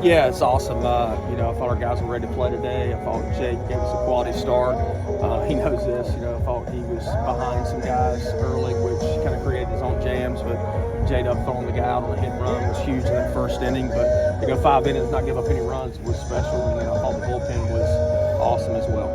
Yeah, it's awesome. I thought our guys were ready to play today. I thought Jake gave us a quality start. He knows this. I thought he was behind some guys early, which kind of created his own jams. But J-Dub throwing the guy out on a hit and run was huge in that first inning. But to go 5 innings, not give up any runs was special. And I thought the bullpen was awesome as well.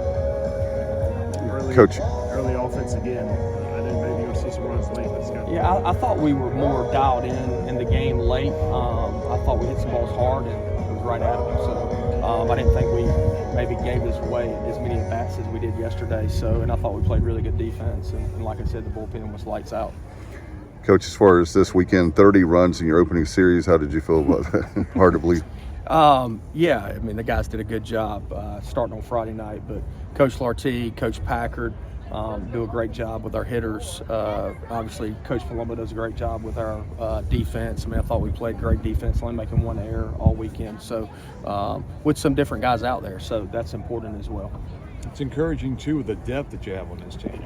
Coach. Early offense again. I think maybe you'll see some runs late. Yeah, I thought we were more dialed in the game late. I thought we hit some balls hard and it was right at them. So I didn't think we maybe gave us away as many at-bats as we did yesterday. And I thought we played really good defense. And like I said, the bullpen was lights out. Coach, as far as this weekend, 30 runs in your opening series, how did you feel about that? Hard to believe. Yeah, the guys did a good job starting on Friday night. But Coach Lartey, Coach Packard, do a great job with our hitters. Obviously, Coach Palumbo does a great job with our defense. I thought we played great defense, only making one error all weekend. So, with some different guys out there, so that's important as well. It's encouraging too, the depth that you have on this team.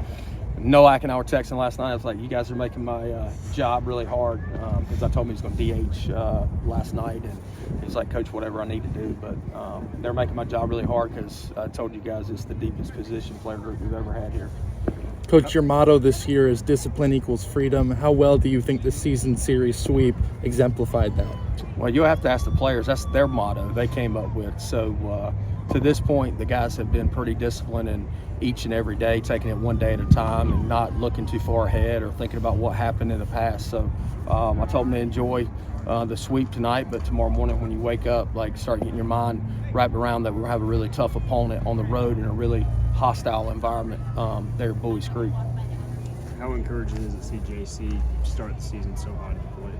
Noack and I were texting last night. I was like, "You guys are making my job really hard," because I told him he was going to DH last night, and he's like, "Coach, whatever I need to do." But they're making my job really hard because I told you guys it's the deepest position player group we've ever had here. Coach, your motto this year is discipline equals freedom. How well do you think the season series sweep exemplified that? Well, you'll have to ask the players. That's their motto they came up with. So to this point, the guys have been pretty disciplined in each and every day, taking it one day at a time and not looking too far ahead or thinking about what happened in the past. So I told them to enjoy the sweep tonight, but tomorrow morning when you wake up, start getting your mind wrapped around that we're going to have a really tough opponent on the road in a really hostile environment there at Bowie's Creek. How encouraging is it to see JC start the season so hot at the plate?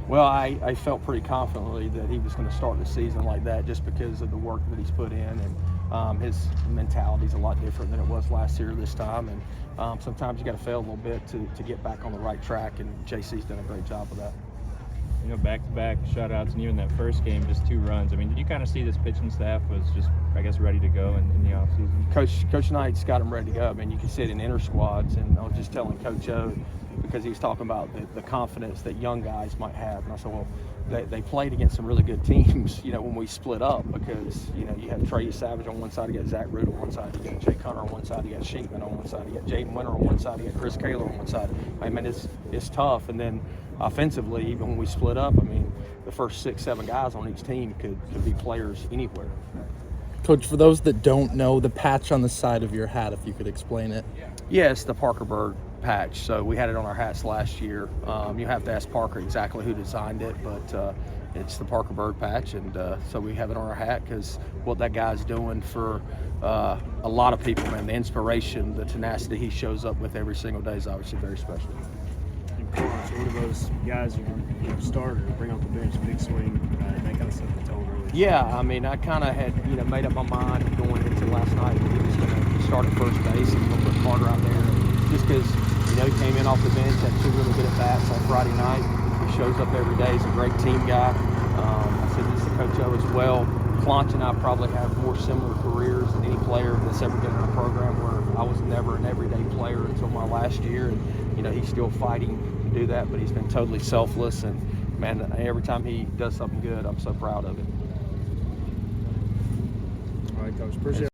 Well, I felt pretty confidently that he was going to start the season like that just because of the work that he's put in, and his mentality is a lot different than it was last year this time. And sometimes you got to fail a little bit to get back on the right track, and JC's done a great job of that. Back-to-back shutouts, and even that first game, just 2 runs. Did you kind of see this pitching staff was just, ready to go in the offseason? Coach Knight's got them ready to go. You can see it in inter squads, and I was just telling Coach O, because he was talking about the confidence that young guys might have. And I said, well, they played against some really good teams, when we split up, because, you have Trey Savage on one side, you got Zach Root on one side, you got Jake Hunter on one side, you got Shinkman on one side, you got Jaden Winter on one side, you got Chris Kaler on one side. It's tough. And then offensively, even when we split up, the first 6-7 guys on each team could be players anywhere. Coach, for those that don't know, the patch on the side of your hat, if you could explain it. Yeah, it's the Parker Bird patch. So we had it on our hats last year. You have to ask Parker exactly who designed it, but it's the Parker Bird patch, and so we have it on our hat because what that guy's doing for a lot of people, man, the inspiration, the tenacity he shows up with every single day is obviously very special. One of those guys you start or bring off the bench, big swing, that kind of set the tone early. Yeah, I kind of had made up my mind going into last night that he was going to start at first base and we'll put Carter out there. Just because he came in off the bench, had 2 really good at bats on Friday night. He shows up every day. He's a great team guy. I said this to Coach O as well. Clonch and I probably have more similar careers than any player that's ever been in our program, where I was never an everyday player until my last year, and he's still fighting to do that, but he's been totally selfless, and man, every time he does something good, I'm so proud of it. All right, Coach, appreciate it.